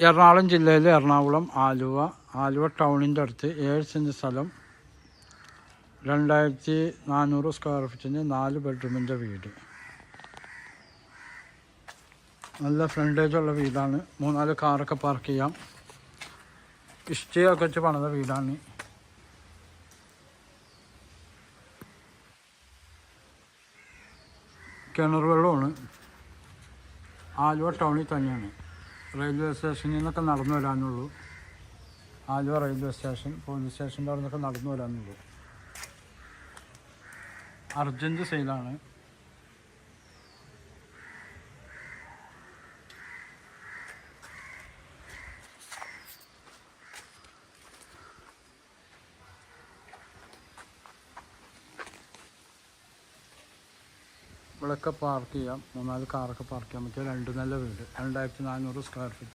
എറണാകുളം ജില്ലയിൽ എറണാകുളം ആലുവ ടൗണിൻ്റെ അടുത്ത് 7 സെൻറ്റ് സ്ഥലം 2400 സ്ക്വയർ ഫീറ്റിന് 4 ബെഡ്റൂമിൻ്റെ വീട്. നല്ല ഫ്രണ്ടേജുള്ള വീടാണ്. 3-4 കാറൊക്കെ പാർക്ക് ചെയ്യാം. ഇഷ്ടികയൊക്കെ വെച്ച് പണിത വീടാണ്. കിണർ വെള്ളമാണ്. ആലുവ ടൗണിൽ തന്നെയാണ്. റെയിൽവേ സ്റ്റേഷനിൽ നിന്നൊക്കെ നടന്നു വരാനുള്ളൂ. ആലുവ റെയിൽവേ സ്റ്റേഷൻ, പോലീസ് സ്റ്റേഷൻ്റെ അവിടെ നിന്നൊക്കെ നടന്നു വരാനുള്ളൂ. അർജൻറ്റ് സെയിലാണ്. ഇവിടെയൊക്കെ പാർക്ക് ചെയ്യാം. 3-4 കാറൊക്കെ പാർക്ക് ചെയ്യാൻ പറ്റിയ 2 നില വീട്, 2400 സ്ക്വയർ ഫീറ്റ്.